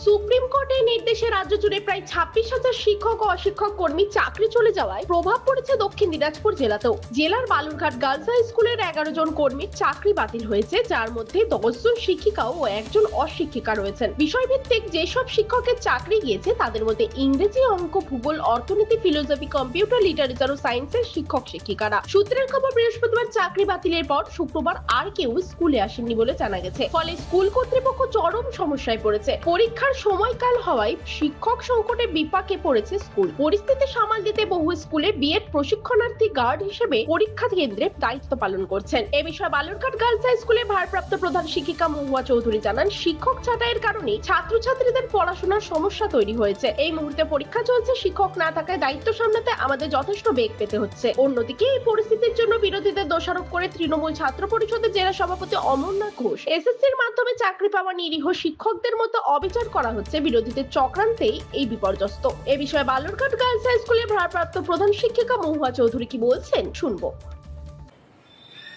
Supreme কোর্টের নির্দেশে রাজ্য জুড়ে প্রায় 26,000 শিক্ষক ও অশিক্ষক কর্মী চাকরি চলে যাওয়ায় প্রভাব পড়েছে দক্ষিণ দিনাজপুর জেলাতেও। জেলার বালুরঘাট গার্লস হাই স্কুলের 11 জন কর্মীর চাকরি বাতিল হয়েছে, যার মধ্যে 10 জন শিক্ষিকা ও একজন অশিক্ষিকা রয়েছেন। বিষয়ভিত্তিক যেসব শিক্ষকের চাকরি গিয়েছে তাদের মধ্যে ইংরেজি, অঙ্ক, ভূগোল, অর্থনীতি, ফিলোসফি, কম্পিউটার, লিটারেচার ও সায়েন্সের শিক্ষক শিক্ষিকারা। সূত্রের খবর, বৃহস্পতিবার চাকরি বাতিলের পর শুক্রবার আর কেউ স্কুলে আসেননি বলে জানা গেছে। ফলে স্কুল কর্তৃপক্ষ চরম সমস্যায় পড়েছে। পরীক্ষার সময়কাল হওয়ায় শিক্ষক সংকটে বিপাকে পড়েছে স্কুল। পরিস্থিতি সামাল দিতে বহু স্কুলে বিএড প্রশিক্ষণার্থী গার্ড হিসেবে পরীক্ষা কেন্দ্রে দায়িত্ব পালন করছেন। এ বিষয়ে বালুরঘাট গার্লস হাই স্কুলের ভারপ্রাপ্ত প্রধান শিক্ষিকা মহুয়া চৌধুরী জানান, শিক্ষক ছাঁটাইয়ের কারণে ছাত্রছাত্রীদের পড়াশোনার সমস্যা তৈরি হয়েছে। এই মুহূর্তে পরীক্ষা চলছে, শিক্ষক না থাকায় দায়িত্ব সামলাতে আমাদের যথেষ্ট বেগ পেতে হচ্ছে। অন্যদিকে এই পরিস্থিতির জন্য বিরোধীদের দোষারোপ করে তৃণমূল ছাত্র পরিষদের জেলা সভাপতি অমরনাথ ঘোষ, এসএসসির মাধ্যমে চাকরি পাওয়া নিরীহ শিক্ষকদের মতো অবিচার করা হচ্ছে। বিরোধীদের চক্রান্তেই এই বিপর্যস্ত। এ বিষয়ে বালুরঘাট গার্লস হাই স্কুলের ভারপ্রাপ্ত প্রধান শিক্ষিকা মহুয়া চৌধুরী কি বলছেন শুনবো।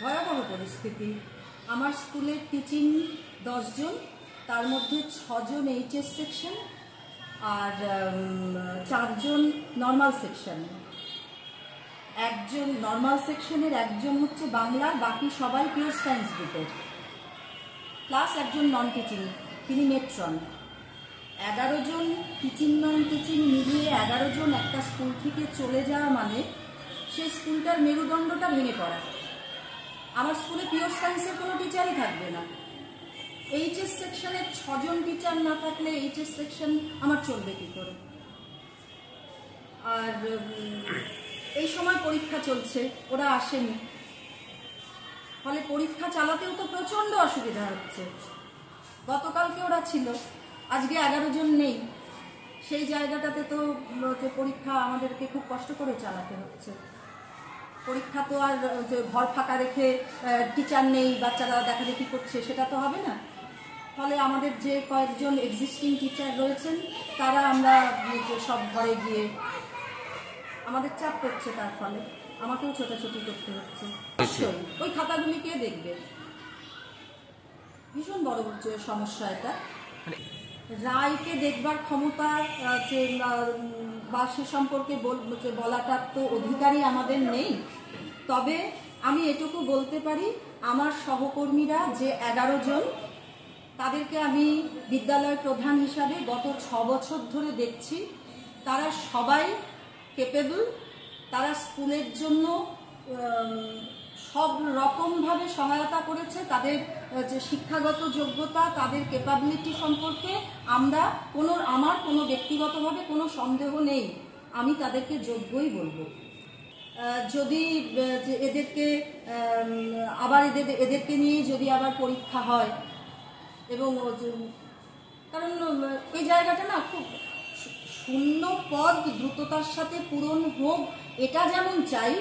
ভয়াবহ পরিস্থিতি। আমার স্কুলের টিচিং 10 জন, তার মধ্যে 6 জন এইচএস সেকশন আর 4 জন নর্মাল সেকশন। একজন নর্মাল সেকশনের, একজন হচ্ছে বাংলা, বাকি সবাই পিওর সায়েন্স গ্রুপের, প্লাস একজন নন টিচিং, তিনি মেট্রন। 11 জন টিচিং নন টিচিং মিলিয়ে 11 জন একটা স্কুল থেকে চলে যাওয়া মানে সেই স্কুলটার মেরুদণ্ডটা ভেঙে পড়া। আমার স্কুলে পিওর সায়েন্সের কোনো টিচারই থাকবে না। এইচএস সেকশনের 6 জন টিচার না থাকলে এইচএস সেকশন আমার চলবে কি করে? আর এই সময় পরীক্ষা চলছে, ওরা আসেনি, ফলে পরীক্ষা চালাতেও তো প্রচণ্ড অসুবিধা হচ্ছে। গতকালকে ওরা ছিল, আজকে 11 জন নেই। সেই জায়গাটাতে তো পরীক্ষা আমাদেরকে খুব কষ্ট করে চালাতে হচ্ছে। পরীক্ষা তো আর ঘর ফাঁকা রেখে টিচার নেই, বাচ্চারা দেখাদেখি করছে, সেটা তো হবে না। ফলে আমাদের যে কয়েকজন এক্সিস্টিং টিচার রয়েছেন তারা আমরা সব ঘরে গিয়ে আমাদের চাপ করছে, তার ফলে আমাকেও ছোটাছুটি করতে হচ্ছে। ওই খাতাগুলি কে দেখবে? ভীষণ বড় সমস্যা এটা। রায়কে দেখবার ক্ষমতা বা সে সম্পর্কে বলাটার তো অধিকারই আমাদের নেই। তবে আমি এটুকু বলতে পারি, আমার সহকর্মীরা যে 11 জন, তাদেরকে আমি বিদ্যালয় প্রধান হিসাবে গত 6 বছর ধরে দেখছি। তারা সবাই কেপেবল, তারা স্কুলের জন্য সব রকমভাবে সহায়তা করেছে। তাদের যে শিক্ষাগত যোগ্যতা, তাদের ক্যাপাবিলিটি সম্পর্কে আমার কোনো ব্যক্তিগতভাবে কোনো সন্দেহ নেই। আমি তাদেরকে যোগ্যই বলবো। যদি এদেরকে আবার এদেরকে নিয়ে যদি আবার পরীক্ষা হয়, এবং কারণ এই জায়গাটা না খুব শূন্য পদ দ্রুততার সাথে পূরণ হোক, এটা যেমন চাই,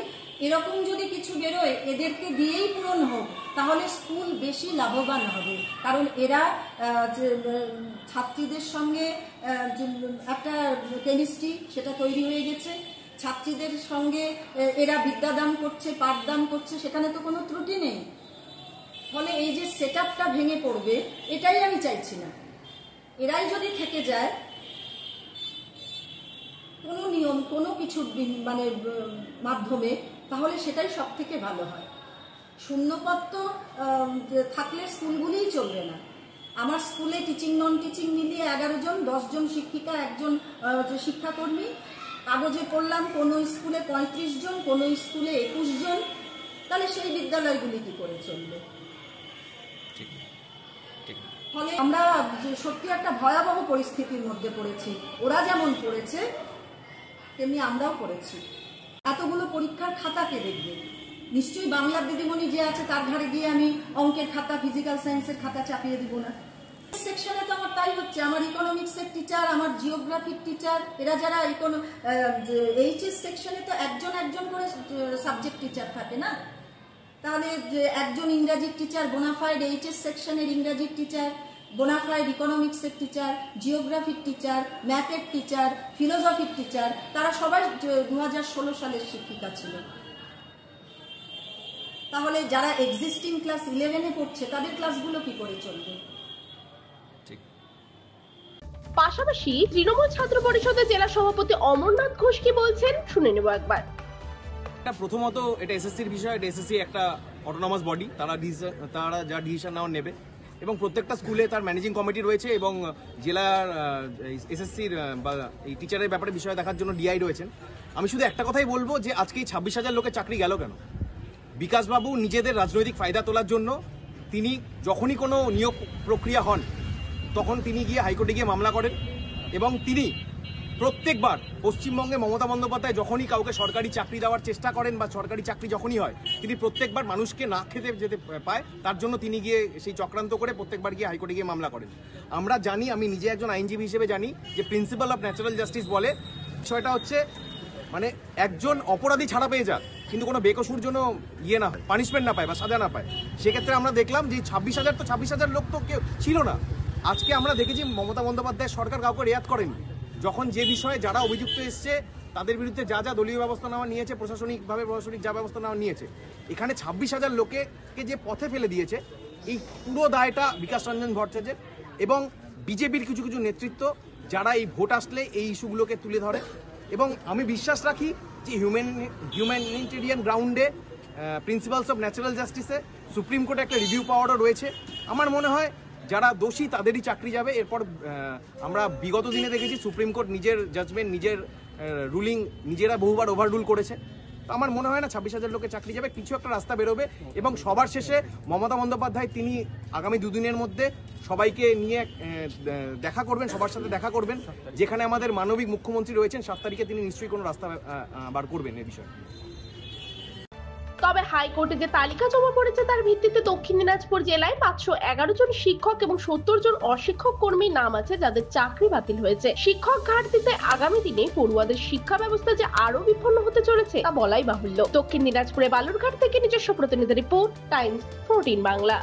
এরকম যদি কিছু বেরোয় এদেরকে দিয়েই পূরণ হোক, তাহলে স্কুল বেশি লাভবান হবে। কারণ এরা ছাত্রীদের সঙ্গে একটা কেমিস্ট্রি সেটা তৈরি হয়ে গেছে। ছাত্রীদের সঙ্গে এরা বিদ্যাদান করছে, পাঠদান করছে, সেখানে তো কোনো ত্রুটি নেই। ফলে এই যে সেট আপটা ভেঙে পড়বে, এটাই আমি চাইছি না। এরাই যদি থেকে যায় কোনো নিয়ম, কোনো কিছু মানে মাধ্যমে, তাহলে সেটাই সব থেকে ভালো হয়। শূন্যপদ তো থাকলে স্কুলগুলিই চলবে না। আমার স্কুলে টিচিং নন টিচিং মিলিয়ে 11 জন, 10 জন শিক্ষিকা, একজন শিক্ষাকর্মী। কাগজে পড়লাম কোনো স্কুলে 35 জন, কোনো স্কুলে 21 জন। তাহলে সেই বিদ্যালয়গুলি কি করে চলবে? ফলে আমরা সত্যি একটা ভয়াবহ পরিস্থিতির মধ্যে পড়েছি। ওরা যেমন পড়েছে তেমনি আমরাও পড়েছি। এতগুলো পরীক্ষার খাতা কে দেখবে? নিশ্চয়ই বাংলার দিদিমণি যে আছে তার ঘরে গিয়ে আমি অঙ্কের খাতা, ফিজিক্যাল সায়েন্সের খাতা চাপিয়ে দিব না। সেকশনে তো আমার তাই হচ্ছে। আমার ইকোনমিক্সের টিচার, আমার জিওগ্রাফির টিচার, এরা যারা এইচএস সেকশনে তো একজন করে সাবজেক্ট টিচার থাকে না। তাহলে একজন ইংরাজির টিচার, বোনাফাইড এইচএস সেকশনের ইংরাজির টিচার, বোনাফাইড ইকোনমিক্সের টিচার, জিওগ্রাফির টিচার, ম্যাথের টিচার, ফিলোসফির টিচার, তারা সবাই 2016 সালের শিক্ষিকা ছিল। তাহলে যারা এক্সিস্টিং ক্লাস 11-এ পড়ছে তাদের ক্লাসগুলো কি করে চলবে? পাশাপাশি তৃণমূল ছাত্র পরিষদের জেলা সভাপতি অমরনাথ ঘোষ কি বলছেন শুনে নেব একবার। প্রথমত এটা এসএসসির বিষয়, এটা এসএসসি একটা অটোনমাস বডি, তারা যা ডিসিশন নেওয়ার নেবে এবং প্রত্যেকটা স্কুলে তার ম্যানেজিং কমিটি রয়েছে এবং জেলার এসএসসির বা এই টিচারের ব্যাপারে বিষয় দেখার জন্য ডিআই রয়েছেন। আমি শুধু একটা কথাই বলবো যে আজকে এই 26,000 লোকের চাকরি গেল কেন? বিকাশবাবু নিজেদের রাজনৈতিক ফায়দা তোলার জন্য তিনি যখনই কোনো নিয়োগ প্রক্রিয়া হন তখন তিনি গিয়ে হাইকোর্টে গিয়ে মামলা করেন এবং তিনি প্রত্যেকবার পশ্চিমবঙ্গে মমতা বন্দ্যোপাধ্যায় যখনই কাউকে সরকারি চাকরি দেওয়ার চেষ্টা করেন বা সরকারি চাকরি যখনই হয় তিনি প্রত্যেকবার মানুষকে না খেতে যেতে পায় তার জন্য তিনি গিয়ে সেই চক্রান্ত করে প্রত্যেকবার গিয়ে হাইকোর্টে গিয়ে মামলা করেন। আমরা জানি, আমি নিজে একজন আইনজীবী হিসেবে জানি যে প্রিন্সিপাল অফ ন্যাচারাল জাস্টিস বলে বিষয়টা হচ্ছে মানে একজন অপরাধী ছাড়া পেয়ে যাক কিন্তু কোনো বেকসুর জন্য না হয়, পানিশমেন্ট না পায় বা সাজা না পায়। সেক্ষেত্রে আমরা দেখলাম যে 26,000 লোক তো কেউ ছিল না। আজকে আমরা দেখেছি মমতা বন্দ্যোপাধ্যায় সরকার কাউকে রেয়াত করেনি। যখন যে বিষয়ে যারা অভিযুক্ত এসছে তাদের বিরুদ্ধে যা যা দলীয় ব্যবস্থা নেওয়া নিয়েছে, প্রশাসনিক যা ব্যবস্থা নেওয়া নিয়েছে, এখানে 26,000 লোককে যে পথে ফেলে দিয়েছে এই পুরো দায়টা বিকাশ রঞ্জন ভট্টাচার্যের এবং বিজেপির কিছু কিছু নেতৃত্ব যারা এই ভোট আসলে এই ইস্যুগুলোকে তুলে ধরে। এবং আমি বিশ্বাস রাখি যে হিউম্যানিটেরিয়ান গ্রাউন্ডে প্রিন্সিপালস অফ ন্যাচারাল জাস্টিসে সুপ্রিম কোর্টে একটা রিভিউ পাওয়ারও রয়েছে। আমার মনে হয় যারা দোষী তাদেরই চাকরি যাবে। এরপর আমরা বিগত দিনে দেখেছি সুপ্রিম কোর্ট নিজের জাজমেন্ট, নিজের রুলিং নিজেরা বহুবার ওভাররুল করেছে। তো আমার মনে হয় না 26,000 লোকের চাকরি যাবে, কিছু একটা রাস্তা বেরোবে। এবং সবার শেষে মমতা বন্দ্যোপাধ্যায় তিনি আগামী দুদিনের মধ্যে সবাইকে নিয়ে দেখা করবেন, সবার সাথে দেখা করবেন। যেখানে আমাদের মানবিক মুখ্যমন্ত্রী রয়েছেন 7 তারিখে তিনি নিশ্চয়ই কোনো রাস্তা বার করবেন এ বিষয়ে। তবে হাইকোর্টে যে তালিকা জমা পড়েছে তার ভিত্তিতে দক্ষিণ দিনাজপুর জেলায় 511 জন শিক্ষক এবং 70 জন অশিক্ষক কর্মীর নাম আছে যাদের চাকরি বাতিল হয়েছে। শিক্ষক ঘাটতিতে আগামী দিনে পড়ুয়াদের শিক্ষা ব্যবস্থা যে আরো বিপন্ন হতে চলেছে তা বলাই বাহুল্য। দক্ষিণ দিনাজপুরে বালুরঘাট থেকে নিজস্ব প্রতিনিধি রিপোর্ট, টাইমস 14 বাংলা।